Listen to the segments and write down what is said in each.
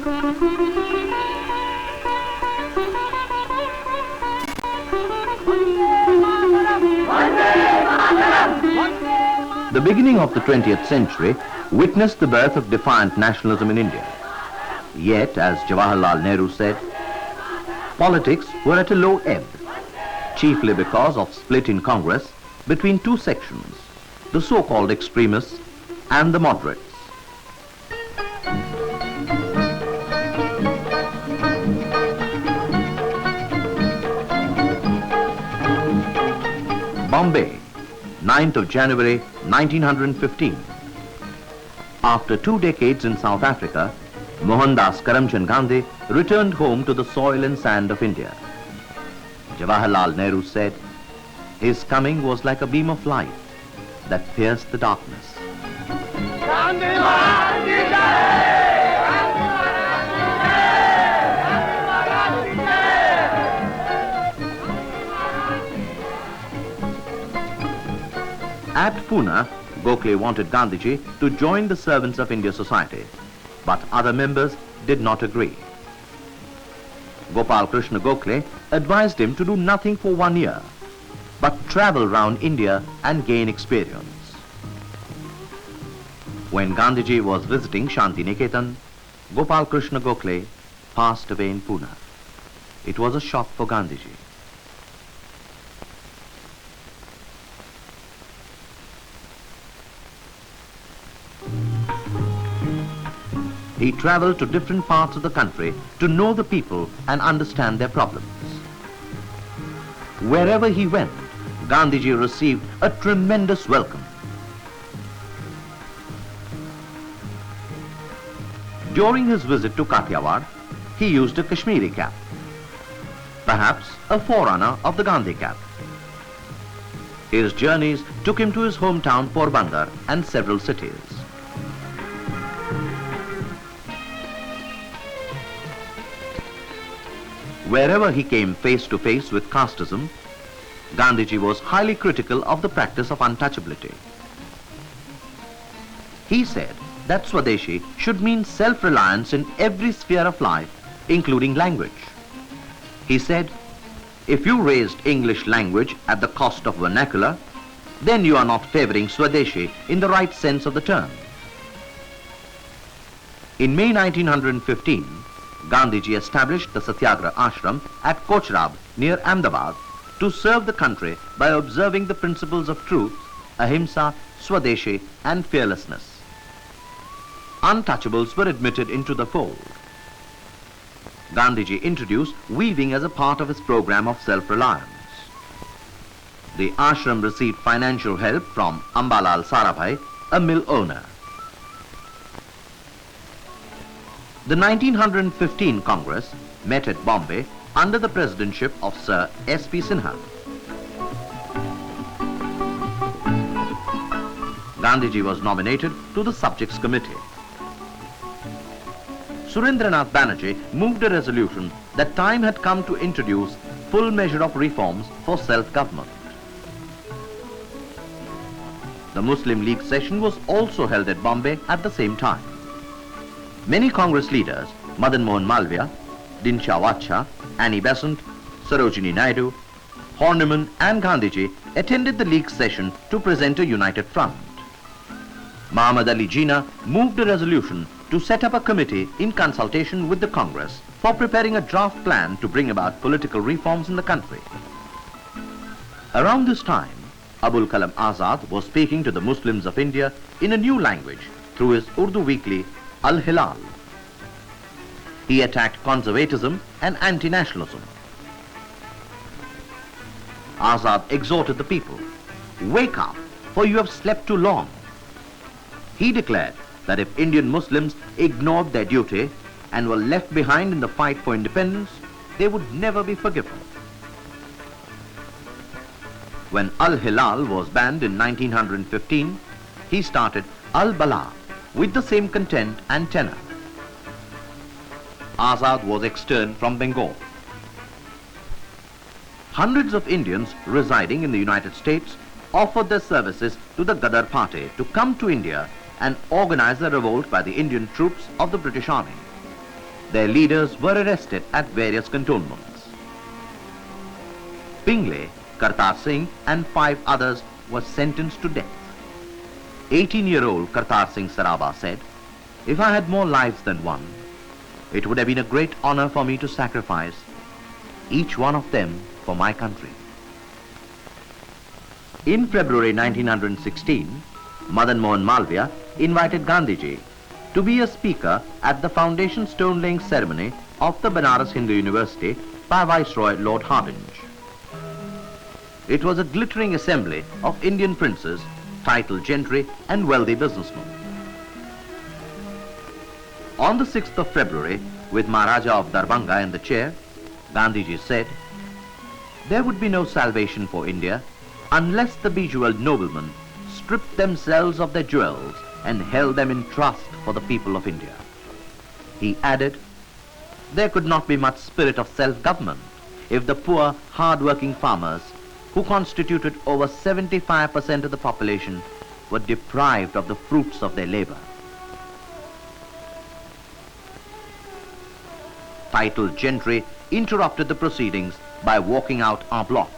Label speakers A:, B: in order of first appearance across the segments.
A: The beginning of the 20th century witnessed the birth of defiant nationalism in India. Yet, as Jawaharlal Nehru said, politics were at a low ebb, chiefly because of split in Congress between two sections, the so-called extremists and the moderates. Bombay, 9th of January 1915. After 2 decades in South Africa, Mohandas Karamchand Gandhi returned home to the soil and sand of India. Jawaharlal Nehru said, his coming was like a beam of light that pierced the darkness. Gandhi Maharaj ki jai! Gandhi Maharaj ki jai! At Pune, Gokhale wanted Gandhiji to join the Servants of India Society, but other members did not agree. Gopal Krishna Gokhale advised him to do nothing for 1 year, but travel round India and gain experience. When Gandhiji was visiting Shantiniketan, Gopal Krishna Gokhale passed away in Pune. It was a shock for Gandhiji. He traveled to different parts of the country to know the people and understand their problems. Wherever he went, Gandhiji received a tremendous welcome. During his visit to Kathiawar, he used a Kashmiri cap, perhaps a forerunner of the Gandhi cap. His journeys took him to his hometown Porbandar and several cities. Wherever he came face to face with casteism, Gandhiji was highly critical of the practice of untouchability. He said that Swadeshi should mean self-reliance in every sphere of life, including language. He said, if you raised English language at the cost of vernacular, then you are not favoring Swadeshi in the right sense of the term. In May 1915, Gandhiji established the Satyagraha Ashram at Kochrab near Ahmedabad to serve the country by observing the principles of truth, ahimsa, Swadeshi and fearlessness. Untouchables were admitted into the fold. Gandhiji introduced weaving as a part of his program of self-reliance. The ashram received financial help from Ambalal Sarabhai, a mill owner. The 1915 Congress met at Bombay under the presidency of Sir S.P. Sinha. Gandhiji was nominated to the Subjects Committee. Surendranath Banerjee moved a resolution that time had come to introduce full measure of reforms for self-government. The Muslim League session was also held at Bombay at the same time. Many Congress leaders, Madan Mohan Malviya, Dinshaw Wacha, Annie Besant, Sarojini Naidu, Horniman and Gandhiji attended the League session to present a united front. Muhammad Ali Jinnah moved a resolution to set up a committee in consultation with the Congress for preparing a draft plan to bring about political reforms in the country. Around this time, Abul Kalam Azad was speaking to the Muslims of India in a new language through his Urdu weekly Al-Hilal. He attacked conservatism and anti-nationalism. Azad exhorted the people, wake up, for you have slept too long. He declared that if Indian Muslims ignored their duty and were left behind in the fight for independence, they would never be forgiven. When Al-Hilal was banned in 1915, he started Al-Bala with the same content and tenor. Azad was externed from Bengal. Hundreds of Indians residing in the United States offered their services to the Ghadar party to come to India and organize a revolt by the Indian troops of the British Army. their leaders were arrested at various cantonments. Pingle, Kartar Singh and 5 others were sentenced to death. 18-year-old Kartar Singh Saraba said, "If I had more lives than one, it would have been a great honor for me to sacrifice each one of them for my country." In February 1916, Madan Mohan Malviya invited Gandhiji to be a speaker at the foundation stone laying ceremony of the Banaras Hindu University by Viceroy Lord Hardinge. It was a glittering assembly of Indian princes, titled gentry and wealthy businessmen. On the 6th of February, with Maharaja of Darbhanga in the chair, Gandhiji said, "There would be no salvation for India unless the bejeweled noblemen stripped themselves of their jewels and held them in trust for the people of India." He added, "There could not be much spirit of self-government if the poor, hard-working farmers, who constituted over 75% of the population, were deprived of the fruits of their labor." Titled gentry interrupted the proceedings by walking out en bloc.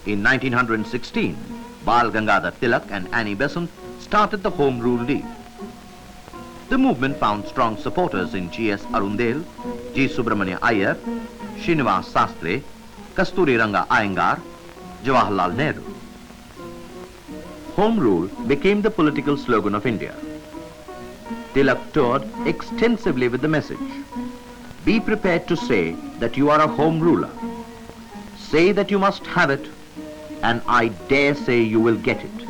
A: In 1916, Bal Gangadhar Tilak and Annie Besant started the Home Rule League. The movement found strong supporters in G.S. Arundel, G. Subramania Iyer, Srinivas Sastry, Kasturi Ranga Iyengar, Jawaharlal Nehru. Home Rule became the political slogan of India. Tilak toured extensively with the message, "Be prepared to say that you are a home ruler. Say that you must have it, and I dare say you will get it."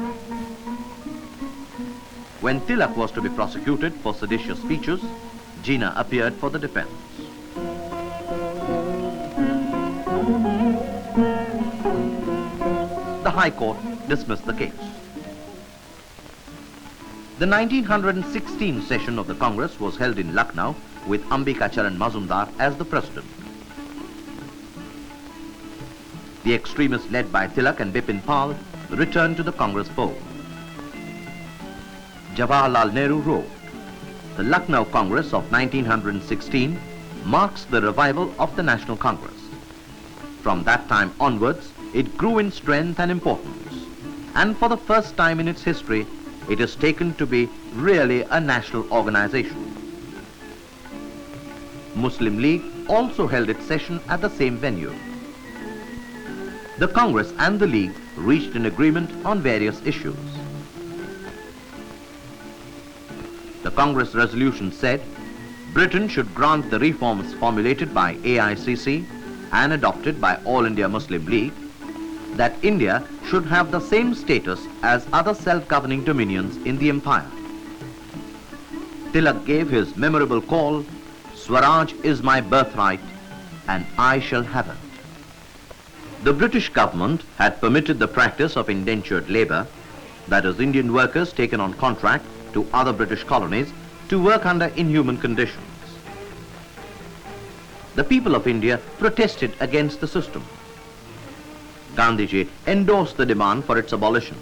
A: When Tilak was to be prosecuted for seditious speeches, Jinnah appeared for the defense. The High Court dismissed the case. The 1916 session of the Congress was held in Lucknow with Ambika Charan Mazumdar as the president. The extremists led by Tilak and Bipin Pal returned to the Congress fold. Jawaharlal Nehru wrote, "The Lucknow Congress of 1916 marks the revival of the National Congress. From that time onwards, it grew in strength and importance, and for the first time in its history, it is taken to be really a national organization." Muslim League also held its session at the same venue. The Congress and the League reached an agreement on various issues. The Congress resolution said Britain should grant the reforms formulated by AICC and adopted by All India Muslim League, that India should have the same status as other self-governing dominions in the empire. Tilak gave his memorable call, "Swaraj is my birthright and I shall have it." The British government had permitted the practice of indentured labor, that is, Indian workers taken on contract to other British colonies to work under inhuman conditions. The people of India protested against the system. Gandhiji endorsed the demand for its abolition.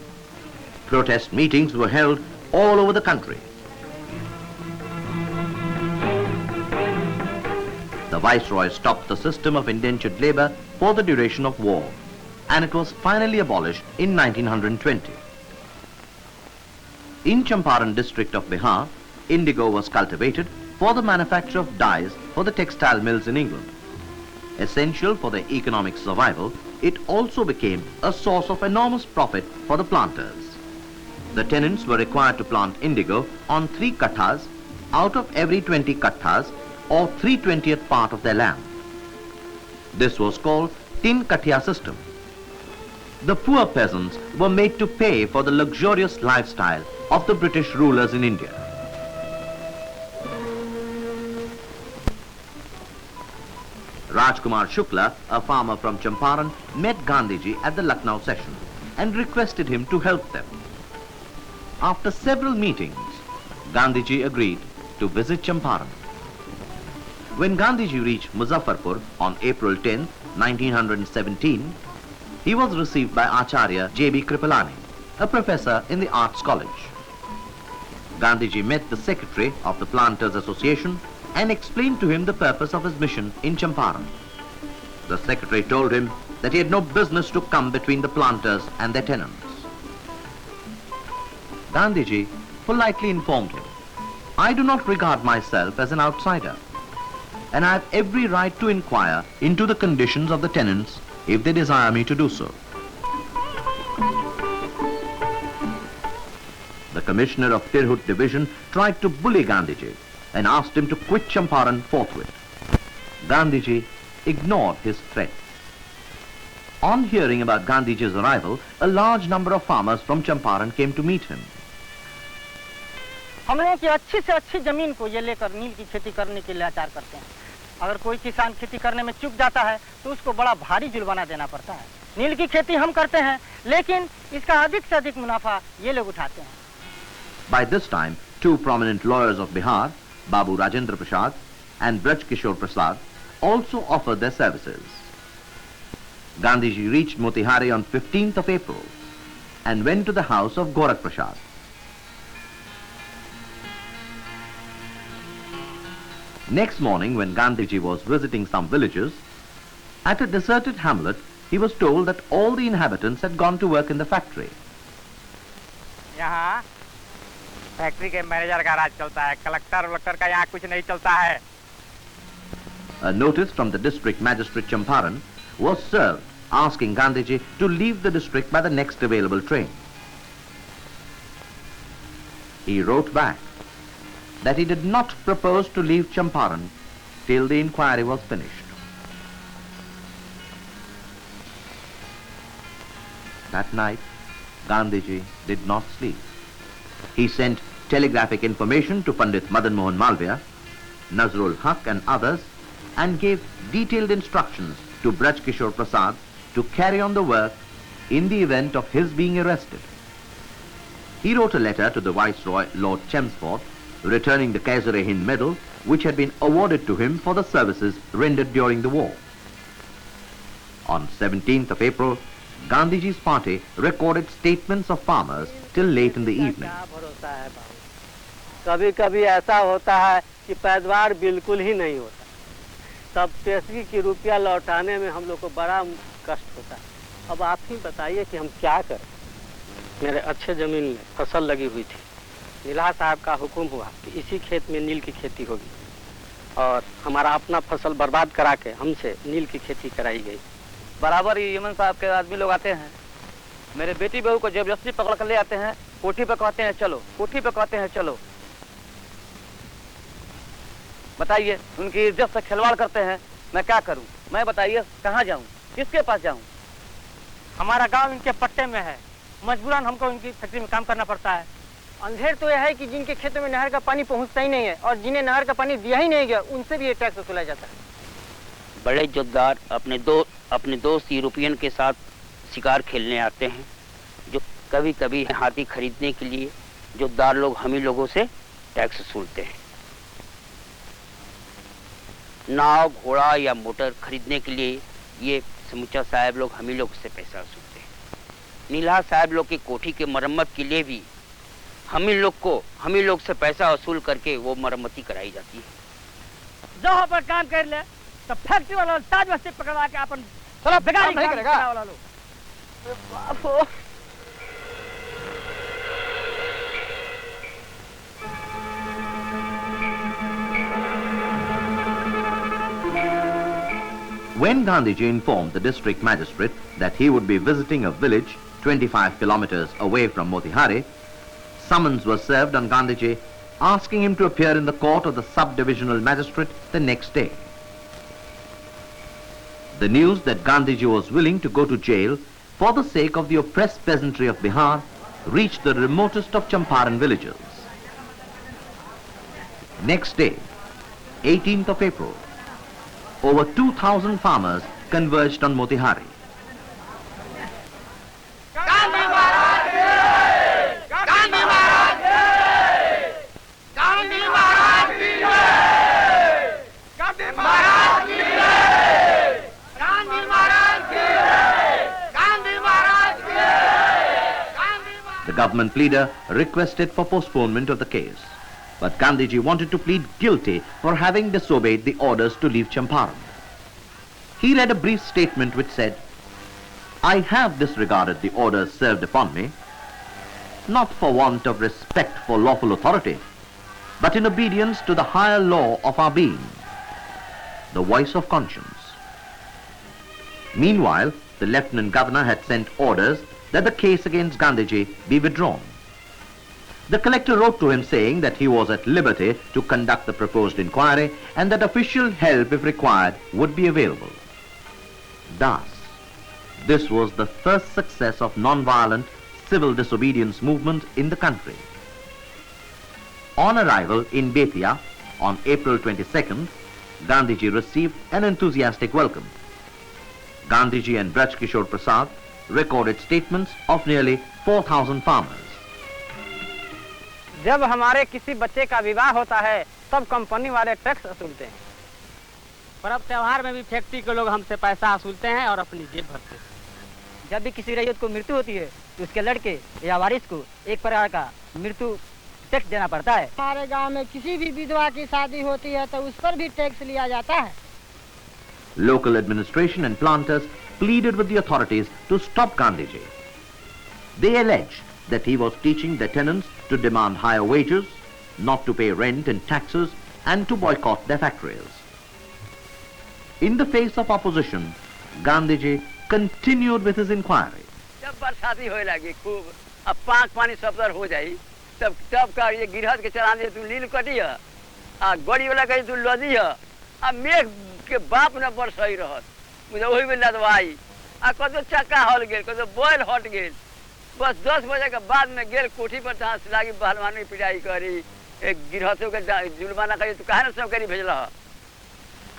A: Protest meetings were held all over the country. The Viceroy stopped the system of indentured labor for the duration of war, and it was finally abolished in 1920. In Champaran district of Bihar, indigo was cultivated for the manufacture of dyes for the textile mills in England. Essential for their economic survival, it also became a source of enormous profit for the planters. The tenants were required to plant indigo on 3 katthas out of every 20 katthas, or 3/20th part of their land. This was called Tin Kathiya system. The poor peasants were made to pay for the luxurious lifestyle of the British rulers in India. Rajkumar Shukla, a farmer from Champaran, met Gandhiji at the Lucknow session and requested him to help them. After several meetings, Gandhiji agreed to visit Champaran. When Gandhiji reached Muzaffarpur on April 10, 1917, he was received by Acharya J.B. Kripalani, a professor in the Arts College. Gandhiji met the secretary of the Planters Association and explained to him the purpose of his mission in Champaran. The secretary told him that he had no business to come between the planters and their tenants. Gandhiji politely informed him, "I do not regard myself as an outsider, and I have every right to inquire into the conditions of the tenants if they desire me to do so." The commissioner of Tirhut division tried to bully Gandhiji and asked him to quit Champaran forthwith. Gandhiji ignored his threats. On hearing about Gandhiji's arrival, a large number of farmers from Champaran came to meet him.
B: हम लोगों की अच्छी से अच्छी जमीन को ये लेकर नील की खेती करने के लिए लाचार करते हैं। अगर कोई किसान खेती करने में चूक जाता है तो उसको बड़ा भारी जुर्माना देना पड़ता है। नील की खेती हम करते हैं, लेकिन इसका अधिक से अधिक मुनाफा ये लोग उठाते हैं।
A: By this time, two prominent lawyers of Bihar, Babu Rajendra Prasad and Braj Kishore Prasad, also offered their services. Gandhiji reached Motihari on 15th of April and went to the house of Gorakh Prasad. Next morning, when Gandhiji was visiting some villages, at a deserted hamlet, he was told that all the inhabitants had gone to work in the factory.
B: यहाँ factory के manager का राज चलता है, collector का यहाँ कुछ नहीं चलता है।
A: A notice from the district magistrate Champaran was served asking Gandhiji to leave the district by the next available train. He wrote back that he did not propose to leave Champaran till the inquiry was finished. That night, Gandhiji did not sleep. He sent telegraphic information to Pandit Madan Mohan Malviya, Nazrul Haq and others, and gave detailed instructions to Braj Kishore Prasad to carry on the work in the event of his being arrested. He wrote a letter to the Viceroy, Lord Chelmsford, returning the Kaiser-e-Hind medal, which had been awarded to him for the services rendered during the war. On 17th of April, Gandhiji's party recorded statements of farmers till late in the evening.
C: कभी-कभी ऐसा होता है कि पैदावार बिल्कुल ही नहीं होता, तब पेशगी की रुपया लौटाने में हम लोग को बड़ा कष्ट होता है। अब आप ही बताइए कि हम क्या करें। मेरे अच्छे जमीन में फसल लगी हुई थी, नीलहा साहब का हुक्म हुआ कि इसी खेत में नील की खेती होगी, और हमारा अपना फसल बर्बाद करा के हमसे नील की खेती कराई गई।
D: बराबर ही यमन साहब के आदमी लोग आते हैं, मेरे बेटी बहू को जबरदस्ती पकड़ कर ले आते हैं, कोठी पे कहते हैं चलो, कोठी पे कहते हैं चलो। बताइए, उनकी इज्जत से खिलवाड़ करते हैं, मैं क्या करूं? मैं बताइए कहाँ जाऊं, किसके पास जाऊं?
B: हमारा गांव इनके पट्टे में है, मजबूरन हमको इनकी फैक्ट्री में काम करना पड़ता है। अंधेर तो यह है कि जिनके खेतों में नहर का पानी पहुंचता ही नहीं है और जिन्हें नहर का पानी दिया ही नहीं गया, उनसे भी ये टैक्स वसूला जाता है।
E: बड़े जोतदार अपने दोस्त यूरोपियन के साथ शिकार खेलने आते हैं, जो कभी कभी हाथी खरीदने के लिए जोतदार लोग हमी लोगों से टैक्स वसूलते हैं। नाव, घोड़ा या मोटर खरीदने के लिए ये समूचा साहब लोग हमी लोग से पैसा वसूलते हैं। नीलहा साहब लोग की कोठी के मरम्मत के लिए भी हमी लोग से पैसा वसूल करके वो मरम्मती कराई जाती है।
B: जो पर काम कर ले तो फैक्ट्री वाला ताज बस्ती पकड़वा के अपन थोड़ा बेगारी नहीं करेगा वाला लोग।
A: When Gandhiji informed the district magistrate that he would be visiting a village 25 kilometers away from Motihari, summons was served on Gandhiji asking him to appear in the court of the sub-divisional magistrate the next day. The news that Gandhiji was willing to go to jail for the sake of the oppressed peasantry of Bihar reached the remotest of Champaran villages. Next day, 18th of April, over 2,000 farmers converged on Motihari. The government leader requested for postponement of the case, but Gandhiji wanted to plead guilty for having disobeyed the orders to leave Champaran. He read a brief statement which said, "I have disregarded the orders served upon me, not for want of respect for lawful authority, but in obedience to the higher law of our being, the voice of conscience." Meanwhile, the Lieutenant Governor had sent orders that the case against Gandhiji be withdrawn. The collector wrote to him saying that he was at liberty to conduct the proposed inquiry and that official help, if required, would be available. Thus, this was the first success of non-violent civil disobedience movement in the country. On arrival in Bettiah on April 22nd, Gandhiji received an enthusiastic welcome. Gandhiji and Braj Kishore Prasad recorded statements of nearly 4,000 farmers.
B: जब हमारे किसी बच्चे का विवाह होता है तब company वाले टैक्स वसूलते हैं।
C: पर्व त्योहार में भी फैक्ट्री के लोग हमसे पैसा वसूलते हैं और अपनी जेब भरते हैं।
B: जब भी किसी रैयत को मृत्यु होती है तो उसके लड़के या वारिस को एक प्रकार का मृत्यु टैक्स देना पड़ता है।
F: हमारे गांव में किसी भी विधवा की शादी होती है तो उस पर भी टैक्स लिया जाता है।
A: Local administration and planters pleaded with the authorities to stop Gandhiji. They alleged that he was teaching the tenants to demand higher wages, not to pay rent and taxes, and to boycott their factories. In the face of opposition, Gandhiji continued with his inquiry.
E: जब बरसाती होए लगी खूब, अब पाक पानी सबदर हो जाई, तब का ये गिरहत के चलान दे तू लील कटी है, आ गड़ी वाला कहीं तू लदी है, आ मेघ के बाप न बरसई रहत, मुझे वही में लदवाई, आ कदो चक्का हल गेल, कदो बोल हट गेल, बस 10 बजे के बाद में गेल कोठी पर जहाँ से लागी पहलवान की पिटाई करी, एक गिरहतों के जुर्माना करी, तू कहाँ न सब करी भेजला?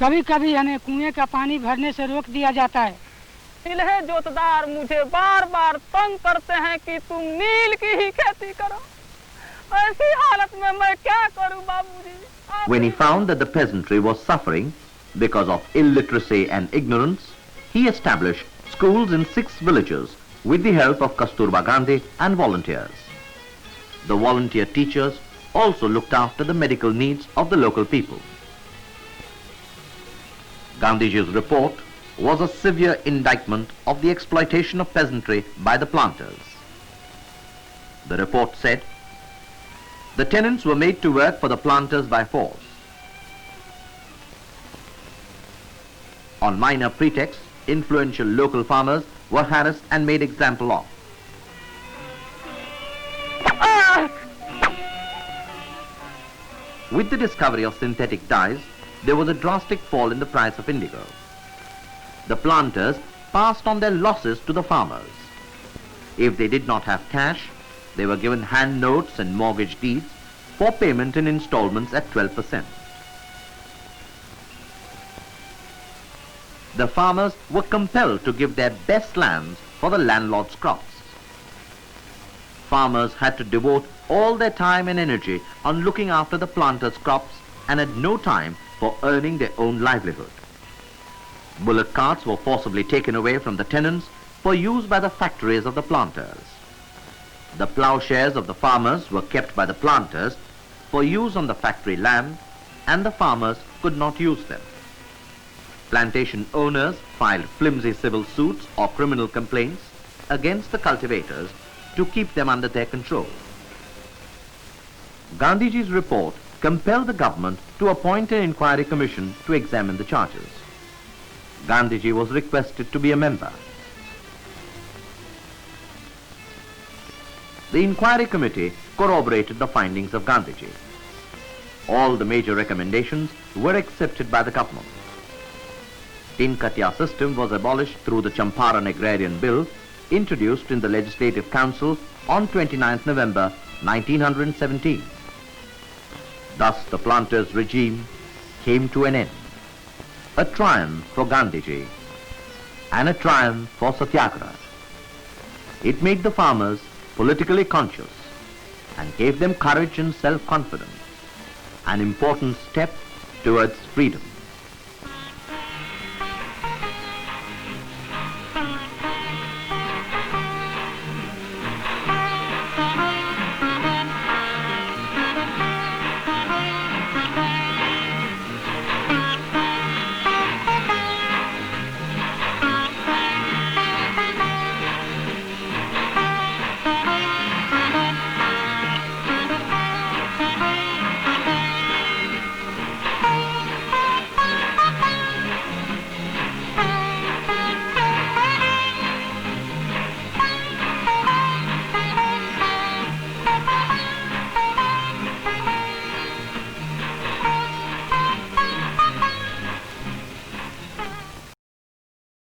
F: कभी कभी हमें कुएं का पानी भरने से रोक दिया जाता है।
B: इल्हे जोतदार मुझे बार बार तंग करते हैं कि तुम नील की ही खेती करो। ऐसी हालत में मैं क्या करूं बाबूजी?
A: When he found that the peasantry was suffering because of illiteracy and ignorance, he established schools in 6 villages with the help of Kasturba Gandhi and volunteers. The volunteer teachers also looked after the medical needs of the local people. Gandhiji's report was a severe indictment of the exploitation of peasantry by the planters. The report said, the tenants were made to work for the planters by force. On minor pretexts, influential local farmers were harassed and made example of. With the discovery of synthetic dyes, there was a drastic fall in the price of indigo. The planters passed on their losses to the farmers. If they did not have cash, they were given hand notes and mortgage deeds for payment in installments at 12%. The farmers were compelled to give their best lands for the landlord's crops. Farmers had to devote all their time and energy on looking after the planters' crops and had no time for earning their own livelihood. Bullock carts were forcibly taken away from the tenants for use by the factories of the planters. The ploughshares of the farmers were kept by the planters for use on the factory land, and the farmers could not use them. Plantation owners filed flimsy civil suits or criminal complaints against the cultivators to keep them under their control. Gandhiji's report compelled the government to appoint an inquiry commission to examine the charges. Gandhiji was requested to be a member. The inquiry committee corroborated the findings of Gandhiji. All the major recommendations were accepted by the government. Tin Katiya system was abolished through the Champaran Agrarian Bill introduced in the Legislative Council on 29th November 1917. Thus the planters' regime came to an end. A triumph for Gandhiji and a triumph for Satyagraha. It made the farmers politically conscious and gave them courage and self-confidence, an important step towards freedom.